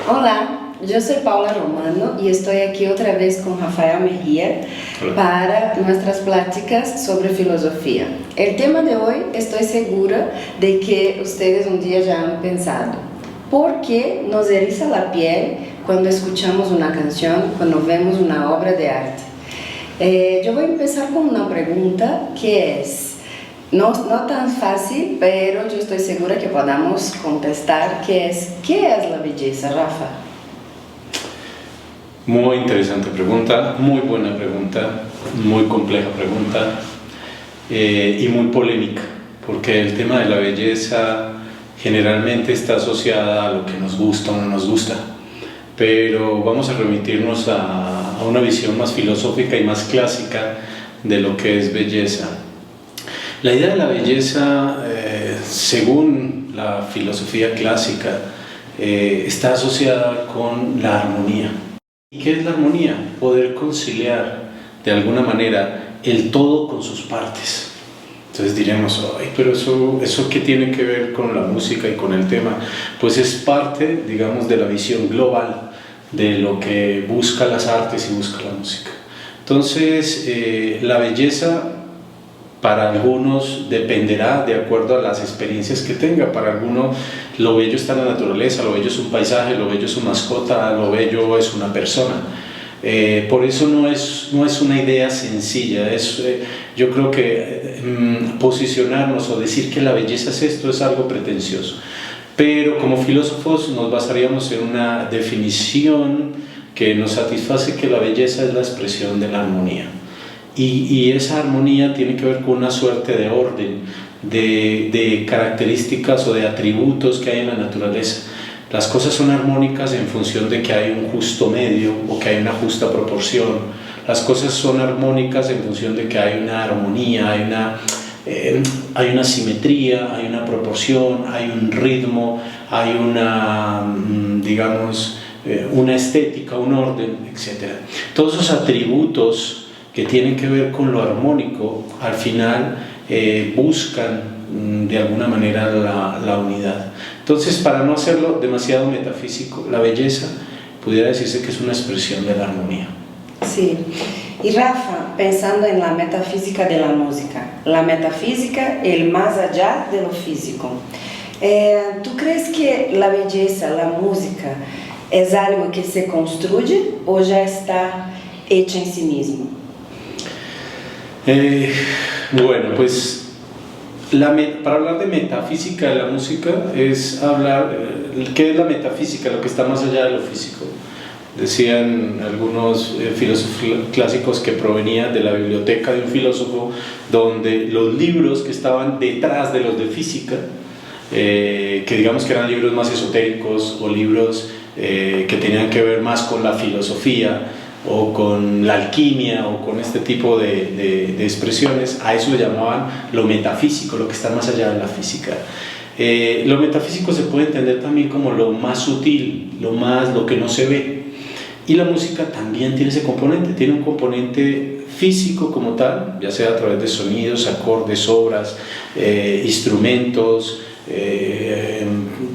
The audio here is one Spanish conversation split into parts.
Olá, eu sou Paula Romano e estou aqui outra vez com Rafael Mejía para nossas pláticas sobre filosofia. O tema de hoje, estou segura de que vocês um dia já han pensado. ¿Por que nos eriza a piel quando escuchamos uma canção, quando vemos uma obra de arte? Eu vou começar com uma pergunta que é... No tan fácil, pero yo estoy segura que podamos contestar ¿qué es la belleza, Rafa? Muy interesante pregunta, muy buena pregunta, muy compleja pregunta y muy polémica, porque el tema de la belleza generalmente está asociada a lo que nos gusta o no nos gusta, pero vamos a remitirnos a una visión más filosófica y más clásica de lo que es belleza. La idea de la belleza, según la filosofía clásica, está asociada con la armonía. ¿Y qué es la armonía? Poder conciliar de alguna manera el todo con sus partes. Entonces diremos, ay, pero eso ¿qué tiene que ver con la música y con el tema? Pues es parte, digamos, de la visión global de lo que busca las artes y busca la música. Entonces, la belleza... Para algunos dependerá de acuerdo a las experiencias que tenga. Para algunos lo bello está en la naturaleza, lo bello es un paisaje, lo bello es su mascota, lo bello es una persona. Por eso no es una idea sencilla. Yo creo que posicionarnos o decir que la belleza es esto es algo pretencioso. Pero como filósofos nos basaríamos en una definición que nos satisface que la belleza es la expresión de la armonía. Y esa armonía tiene que ver con una suerte de orden, de características o de atributos que hay en la naturaleza. Las cosas son armónicas en función de que hay un justo medio o que hay una justa proporción. Las cosas son armónicas en función de que hay una armonía, hay una simetría, hay una proporción, hay un ritmo, hay una estética, un orden, etc. Todos esos atributos que tienen que ver con lo armónico, al final buscan de alguna manera la unidad. Entonces, para no hacerlo demasiado metafísico, la belleza pudiera decirse que es una expresión de la armonía. Sí. Y Rafa, pensando en la metafísica de la música, la metafísica, el más allá de lo físico, ¿tú crees que la belleza, la música, es algo que se construye o ya está hecha en sí mismo? Bueno, pues para hablar de metafísica de la música es hablar, ¿qué es la metafísica? Lo que está más allá de lo físico. Decían algunos filósofos clásicos que provenían de la biblioteca de un filósofo, donde los libros que estaban detrás de los de física, que digamos que eran libros más esotéricos o libros que tenían que ver más con la filosofía o con la alquimia o con este tipo de expresiones, a eso le llamaban lo metafísico, lo que está más allá de la física. Lo metafísico se puede entender también como lo más sutil, lo que no se ve. Y la música también tiene ese componente, tiene un componente físico como tal, ya sea a través de sonidos, acordes, obras, instrumentos,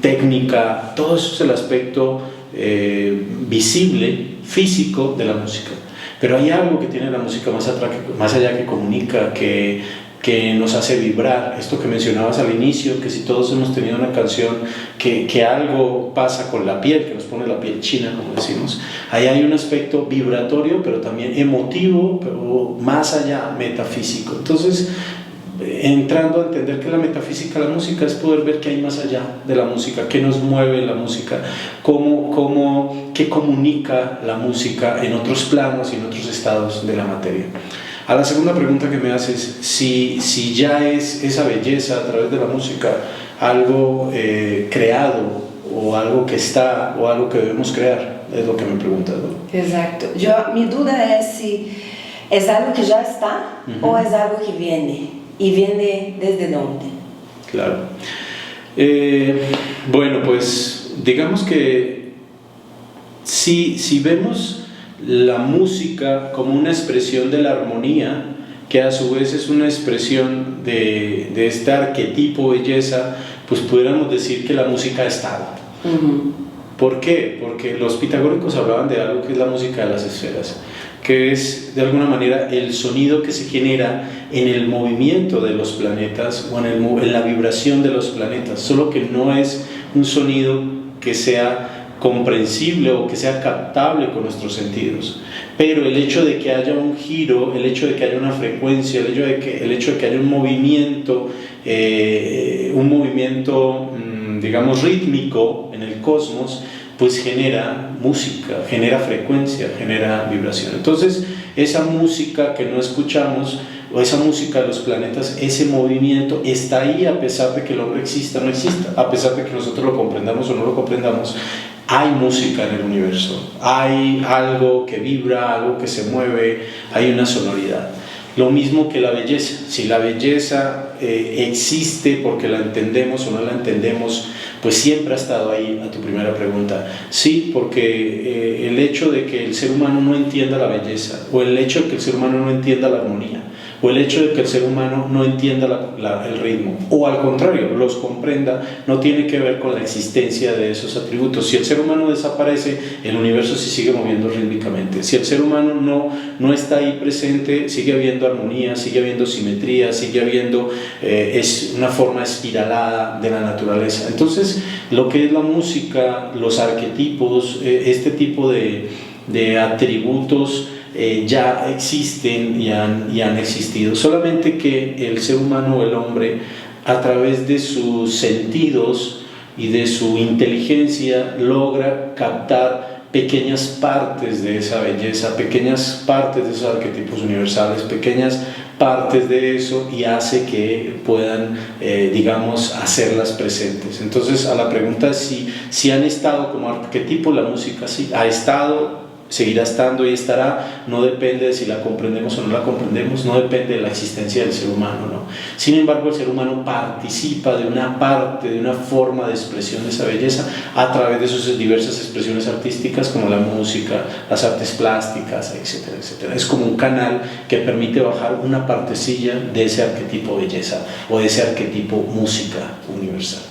técnica, todo eso es el aspecto visible, físico de la música. Pero hay algo que tiene la música más allá, que comunica, que nos hace vibrar. Esto que mencionabas al inicio, que si todos hemos tenido una canción que algo pasa con la piel, que nos pone la piel china, como decimos, ahí hay un aspecto vibratorio, pero también emotivo, pero más allá metafísico. Entonces, entrando a entender que la metafísica de la música es poder ver qué hay más allá de la música, qué nos mueve la música, qué comunica la música en otros planos y en otros estados de la materia. A la segunda pregunta que me haces, si ya es esa belleza a través de la música algo creado o algo que está o algo que debemos crear, es lo que me preguntas, ¿no? Exacto. Mi duda es si es algo que ya está o es algo que viene. ¿Y viene desde dónde? Claro. Bueno, pues digamos que si vemos la música como una expresión de la armonía, que a su vez es una expresión de este arquetipo belleza, pues pudiéramos decir que la música ha estado. ¿Por qué? Porque los pitagóricos hablaban de algo que es la música de las esferas, que es de alguna manera el sonido que se genera en el movimiento de los planetas o en la vibración de los planetas, solo que no es un sonido que sea comprensible o que sea captable con nuestros sentidos, pero el hecho de que haya un giro, el hecho de que haya una frecuencia, el hecho de que haya un movimiento digamos rítmico en el cosmos, pues genera música, genera frecuencia, genera vibración. Entonces esa música que no escuchamos, o esa música de los planetas, ese movimiento está ahí a pesar de que el hombre exista o no exista, a pesar de que nosotros lo comprendamos o no lo comprendamos. Hay música en el universo, hay algo que vibra, algo que se mueve, hay una sonoridad. Lo mismo que la belleza. Si la belleza existe porque la entendemos o no la entendemos, pues siempre ha estado ahí, a tu primera pregunta. Sí, porque el hecho de que el ser humano no entienda la belleza, o el hecho de que el ser humano no entienda la armonía, o el hecho de que el ser humano no entienda el ritmo, o al contrario, los comprenda, no tiene que ver con la existencia de esos atributos. Si el ser humano desaparece, el universo se sigue moviendo rítmicamente. Si el ser humano no está ahí presente, sigue habiendo armonía, sigue habiendo simetría, sigue habiendo es una forma espiralada de la naturaleza. Entonces, lo que es la música, los arquetipos, este tipo de atributos ya existen y han existido, solamente que el ser humano o el hombre, a través de sus sentidos y de su inteligencia, logra captar pequeñas partes de esa belleza, pequeñas partes de esos arquetipos universales, pequeñas partes de eso, y hace que puedan, digamos, hacerlas presentes. Entonces, a la pregunta si han estado como arquetipo, la música sí ha estado, seguirá estando y estará, no depende de si la comprendemos o no la comprendemos, no depende de la existencia del ser humano, ¿no? Sin embargo, el ser humano participa de una parte, de una forma de expresión de esa belleza a través de sus diversas expresiones artísticas, como la música, las artes plásticas, etcétera, etcétera. Es como un canal que permite bajar una partecilla de ese arquetipo belleza o de ese arquetipo música universal.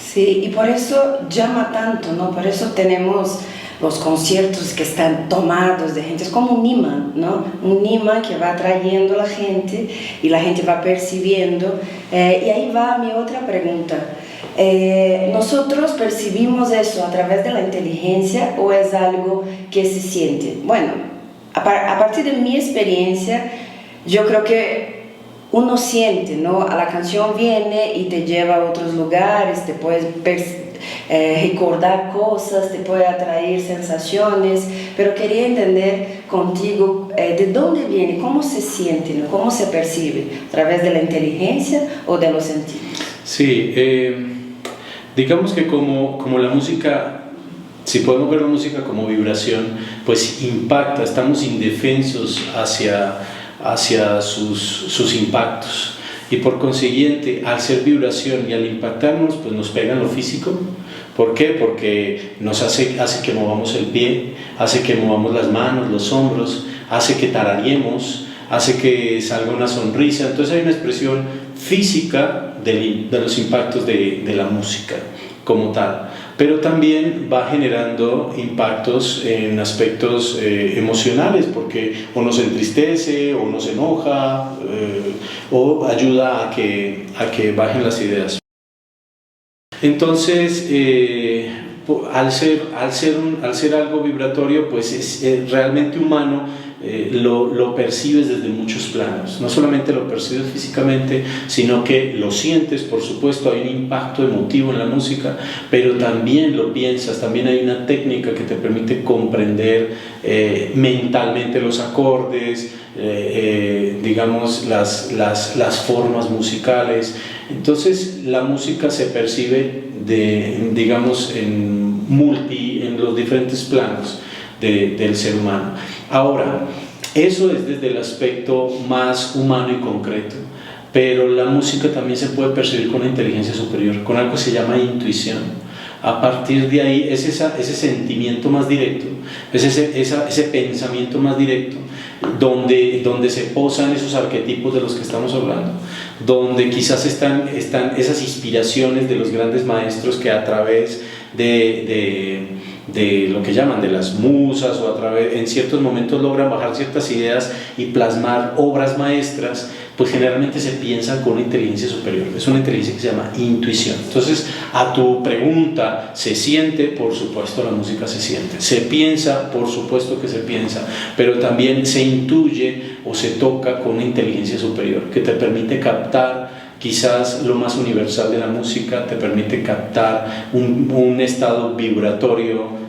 Sí, y por eso llama tanto, ¿no? Por eso tenemos los conciertos que están tomados de gente, es como un imán, ¿no? Un imán que va atrayendo a la gente y la gente va percibiendo. Y ahí va mi otra pregunta. ¿Nosotros percibimos eso a través de la inteligencia o es algo que se siente? Bueno, a partir de mi experiencia, yo creo que uno siente, ¿no? La canción viene y te lleva a otros lugares, te puedes recordar cosas, te puede atraer sensaciones, pero quería entender contigo de dónde viene, cómo se siente, ¿no? Cómo se percibe, a través de la inteligencia o de los sentidos. Sí, digamos que como la música, si podemos ver la música como vibración, pues impacta, estamos indefensos hacia sus impactos, y por consiguiente, al ser vibración y al impactarnos, pues nos pega en lo físico. ¿Por qué? Porque nos hace que movamos el pie, hace que movamos las manos, los hombros, hace que tarareemos, hace que salga una sonrisa. Entonces hay una expresión física de los impactos de la música como tal, pero también va generando impactos en aspectos emocionales, porque o nos entristece o nos enoja, o ayuda a que bajen las ideas. Entonces, al ser algo vibratorio, pues es realmente humano. Lo percibes desde muchos planos, no solamente lo percibes físicamente, sino que lo sientes, por supuesto, hay un impacto emotivo en la música, pero también lo piensas, también hay una técnica que te permite comprender mentalmente los acordes, digamos las formas musicales. Entonces la música se percibe digamos en los diferentes planos del ser humano. Ahora, eso es desde el aspecto más humano y concreto, pero la música también se puede percibir con una inteligencia superior, con algo que se llama intuición. A partir de ahí es ese sentimiento más directo, es ese pensamiento más directo donde se posan esos arquetipos de los que estamos hablando, donde quizás están esas inspiraciones de los grandes maestros que a través de lo que llaman de las musas o a través, en ciertos momentos logran bajar ciertas ideas y plasmar obras maestras, pues generalmente se piensan con una inteligencia superior. Es una inteligencia que se llama intuición. Entonces, a tu pregunta, ¿se siente? Por supuesto, la música se siente. ¿Se piensa? Por supuesto que se piensa, pero también se intuye o se toca con una inteligencia superior que te permite captar quizás lo más universal de la música, te permite captar un estado vibratorio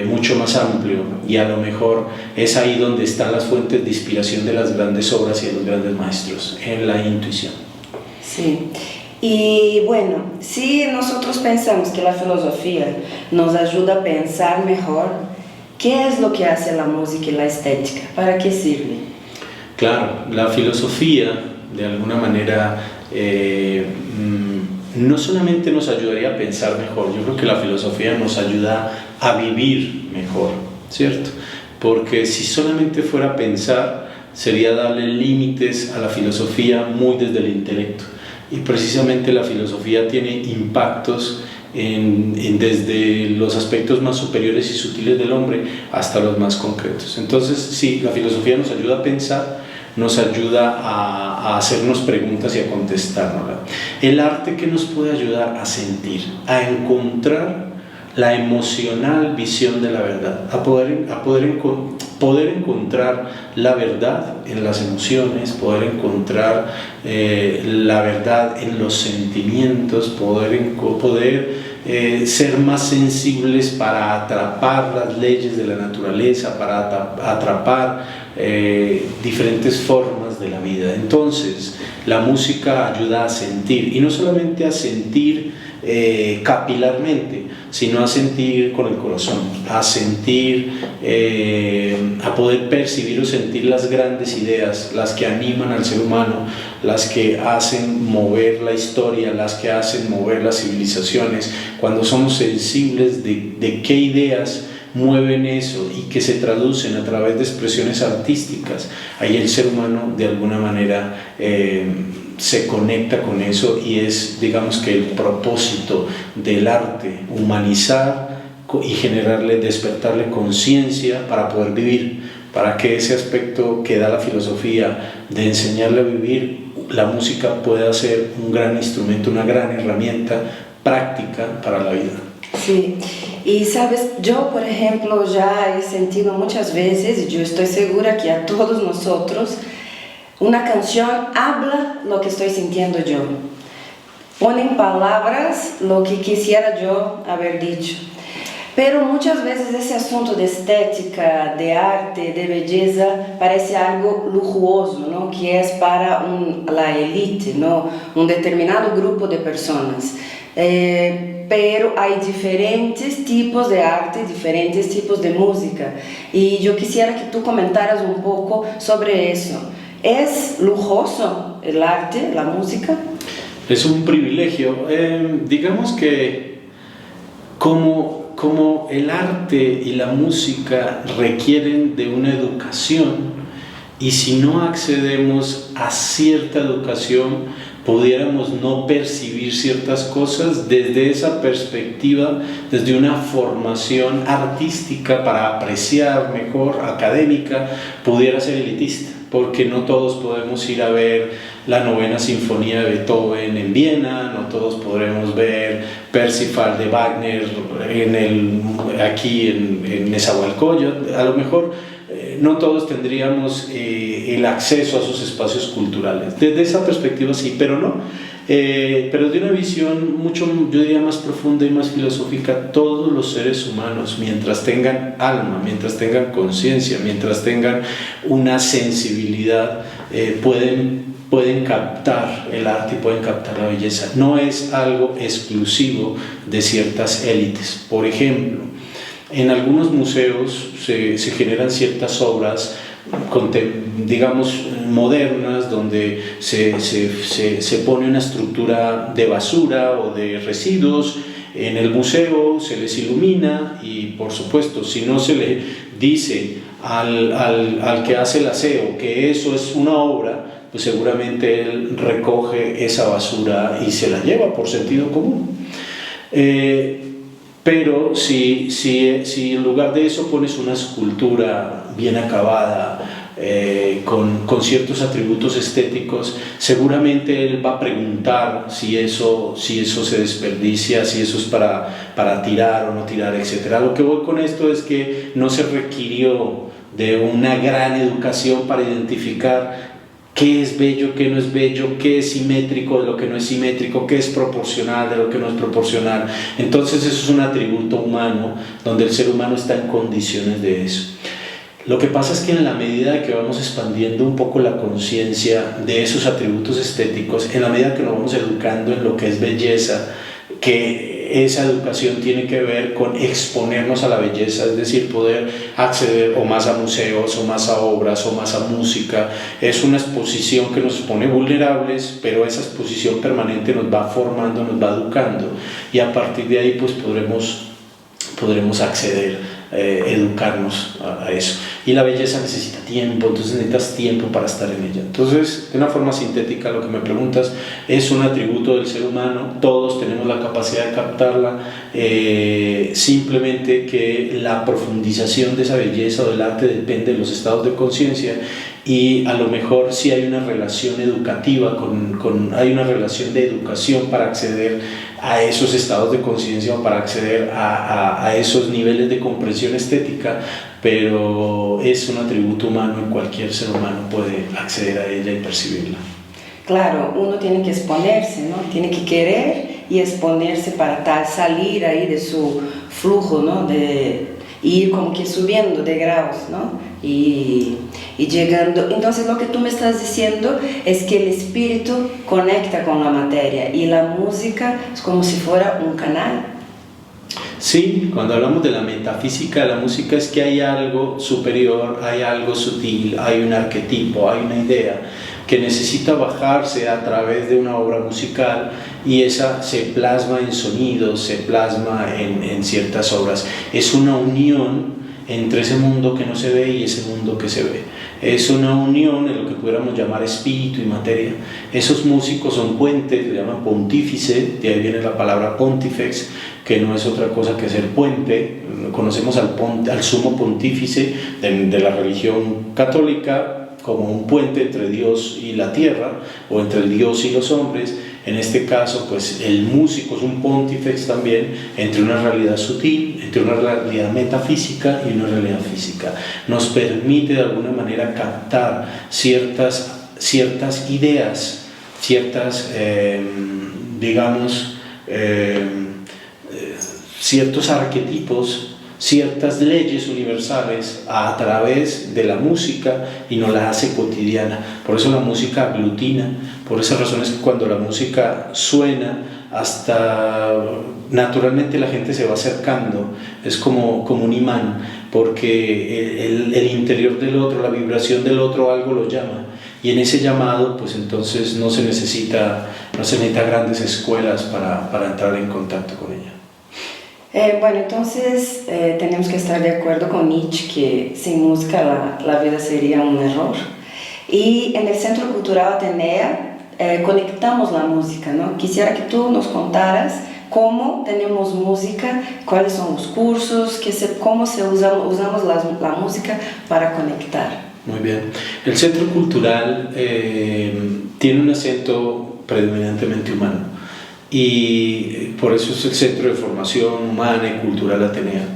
mucho más amplio, y a lo mejor es ahí donde están las fuentes de inspiración de las grandes obras y de los grandes maestros, en la intuición. Sí, y bueno, si nosotros pensamos que la filosofía nos ayuda a pensar mejor, ¿qué es lo que hace la música y la estética? ¿Para qué sirve? Claro, la filosofía de alguna manera no solamente nos ayudaría a pensar mejor, yo creo que la filosofía nos ayuda a vivir mejor, ¿cierto? Porque si solamente fuera a pensar, sería darle límites a la filosofía muy desde el intelecto, y precisamente la filosofía tiene impactos desde los aspectos más superiores y sutiles del hombre hasta los más concretos. Entonces, sí, la filosofía nos ayuda a pensar, nos ayuda a hacernos preguntas y a contestárnoslas. El arte, que nos puede ayudar a sentir, a encontrar la emocional visión de la verdad, a poder encontrar la verdad en las emociones, poder encontrar la verdad en los sentimientos, poder ser más sensibles para atrapar las leyes de la naturaleza, para atrapar diferentes formas de la vida. Entonces, la música ayuda a sentir, y no solamente a sentir capilarmente, sino a sentir con el corazón, a sentir, a poder percibir o sentir las grandes ideas, las que animan al ser humano, las que hacen mover la historia, las que hacen mover las civilizaciones. Cuando somos sensibles de qué ideas mueven eso y que se traducen a través de expresiones artísticas, ahí el ser humano de alguna manera se conecta con eso, y es, digamos, que el propósito del arte, humanizar y despertarle conciencia para poder vivir, para que ese aspecto que da la filosofía de enseñarle a vivir, la música pueda ser un gran instrumento, una gran herramienta práctica para la vida. Sí, y sabes, yo por ejemplo ya he sentido muchas veces, y yo estoy segura que a todos nosotros, una canción habla lo que estoy sintiendo yo, pone en palabras lo que quisiera yo haber dicho. Pero muchas veces ese asunto de estética, de arte, de belleza, parece algo lujoso, ¿no? Que es para la élite, ¿no? Un determinado grupo de personas. Pero hay diferentes tipos de arte, diferentes tipos de música. Y yo quisiera que tú comentaras un poco sobre eso. ¿Es lujoso el arte, la música? Es un privilegio. Digamos que como el arte y la música requieren de una educación, y si no accedemos a cierta educación, pudiéramos no percibir ciertas cosas desde esa perspectiva, desde una formación artística para apreciar mejor, académica, pudiera ser elitista, porque no todos podemos ir a ver la 9ª Sinfonía de Beethoven en Viena, no todos podremos ver Parsifal de Wagner aquí en Nezahualcóyotl. A lo mejor no todos tendríamos el acceso a esos espacios culturales. Desde esa perspectiva sí, pero no. Pero de una visión mucho, yo diría, más profunda y más filosófica, todos los seres humanos, mientras tengan alma, mientras tengan conciencia, mientras tengan una sensibilidad, pueden captar el arte y pueden captar la belleza. No es algo exclusivo de ciertas élites. Por ejemplo, en algunos museos se generan ciertas obras, digamos, modernas, donde se pone una estructura de basura o de residuos en el museo, se les ilumina, y por supuesto, si no se le dice al que hace el aseo que eso es una obra, pues seguramente él recoge esa basura y se la lleva por sentido común. Pero si en lugar de eso pones una escultura bien acabada, con ciertos atributos estéticos, seguramente él va a preguntar si eso se desperdicia, si eso es para tirar o no tirar, etc. Lo que voy con esto es que no se requirió de una gran educación para identificar qué es bello, qué no es bello, qué es simétrico de lo que no es simétrico, qué es proporcional de lo que no es proporcional. Entonces eso es un atributo humano donde el ser humano está en condiciones de eso. Lo que pasa es que en la medida que vamos expandiendo un poco la conciencia de esos atributos estéticos, en la medida que nos vamos educando en lo que es belleza, que esa educación tiene que ver con exponernos a la belleza, es decir, poder acceder o más a museos, o más a obras, o más a música. Es una exposición que nos pone vulnerables, pero esa exposición permanente nos va formando, nos va educando, y a partir de ahí pues podremos acceder, educarnos a eso. Y la belleza necesita tiempo, entonces necesitas tiempo para estar en ella. Entonces, de una forma sintética, lo que me preguntas es un atributo del ser humano, todos tenemos la capacidad de captarla, simplemente que la profundización de esa belleza o del arte depende de los estados de conciencia, y a lo mejor sí hay una relación educativa, hay una relación de educación para acceder a esos estados de conciencia o para acceder a esos niveles de comprensión estética, pero es un atributo humano y cualquier ser humano puede acceder a ella y percibirla. Claro, uno tiene que exponerse, ¿no? Tiene que querer y exponerse para salir ahí de su flujo, ¿no? De ir como que subiendo de grados, ¿no? Y llegando. Entonces lo que tú me estás diciendo es que el espíritu conecta con la materia y la música es como si fuera un canal. Sí, cuando hablamos de la metafísica de la música es que hay algo superior, hay algo sutil, hay un arquetipo, hay una idea que necesita bajarse a través de una obra musical, y esa se plasma en sonidos, se plasma en ciertas obras. Es una unión entre ese mundo que no se ve y ese mundo que se ve. Es una unión en lo que pudiéramos llamar espíritu y materia. Esos músicos son puentes, se llaman pontífice, de ahí viene la palabra pontifex, que no es otra cosa que ser puente. Conocemos al sumo pontífice de la religión católica como un puente entre Dios y la tierra, o entre el Dios y los hombres. En este caso, pues el músico es un pontífex también entre una realidad sutil, entre una realidad metafísica y una realidad física. Nos permite de alguna manera captar ciertas ideas, ciertos arquetipos, ciertas leyes universales a través de la música, y nos la hace cotidiana. Por eso la música aglutina, por esas razones que cuando la música suena, hasta naturalmente la gente se va acercando, es como un imán, porque el interior del otro, la vibración del otro, algo lo llama, y en ese llamado pues entonces no se necesita grandes escuelas para entrar en contacto con ella. Bueno, entonces tenemos que estar de acuerdo con Nietzsche que sin música la vida sería un error. Y en el Centro Cultural Atenea conectamos la música, ¿no? Quisiera que tú nos contaras cómo tenemos música, cuáles son los cursos, cómo usamos la música para conectar. Muy bien. El Centro Cultural tiene un acento predominantemente humano, y por eso es el Centro de Formación Humana y Cultural Atenea.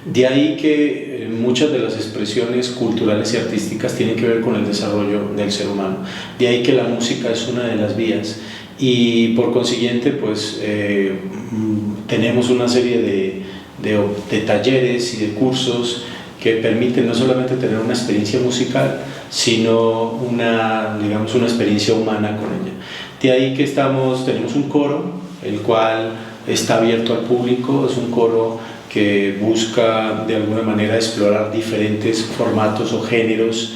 De ahí que muchas de las expresiones culturales y artísticas tienen que ver con el desarrollo del ser humano. De ahí que la música es una de las vías, y por consiguiente pues tenemos una serie de talleres y de cursos que permiten no solamente tener una experiencia musical, sino una experiencia humana con ella. De ahí que tenemos un coro, el cual está abierto al público. Es un coro que busca de alguna manera explorar diferentes formatos o géneros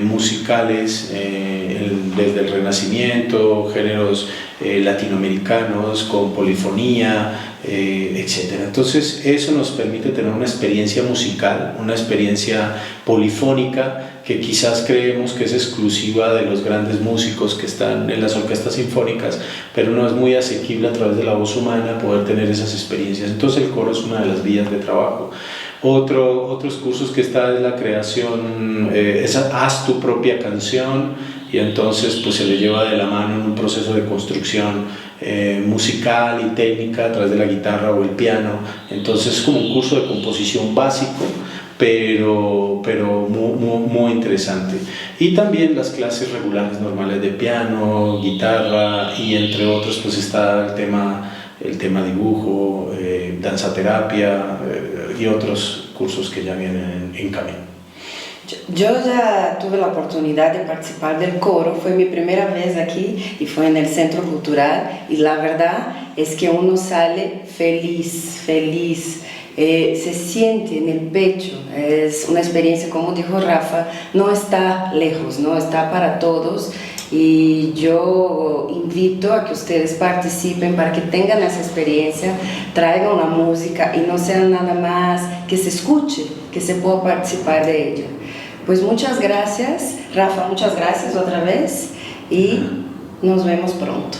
musicales desde el Renacimiento, géneros latinoamericanos con polifonía, etc. Entonces eso nos permite tener una experiencia musical, una experiencia polifónica que quizás creemos que es exclusiva de los grandes músicos que están en las orquestas sinfónicas, pero no es muy asequible a través de la voz humana poder tener esas experiencias. Entonces el coro es una de las vías de trabajo. Otros cursos que está es la creación, haz tu propia canción, y entonces pues se le lleva de la mano en un proceso de construcción musical y técnica a través de la guitarra o el piano. Entonces es como un curso de composición básico, pero muy interesante. Y también las clases regulares normales de piano, guitarra, y entre otros pues está el tema dibujo, danza terapia, y otros cursos que ya vienen en camino. Yo ya tuve la oportunidad de participar del coro, fue mi primera vez aquí y fue en el Centro Cultural, y la verdad es que uno sale feliz, se siente en el pecho, es una experiencia, como dijo Rafa, no está lejos, no está para todos, y yo invito a que ustedes participen para que tengan esa experiencia, traigan la música y no sea nada más que se escuche, que se pueda participar de ella. Pues muchas gracias, Rafa, muchas gracias otra vez y nos vemos pronto.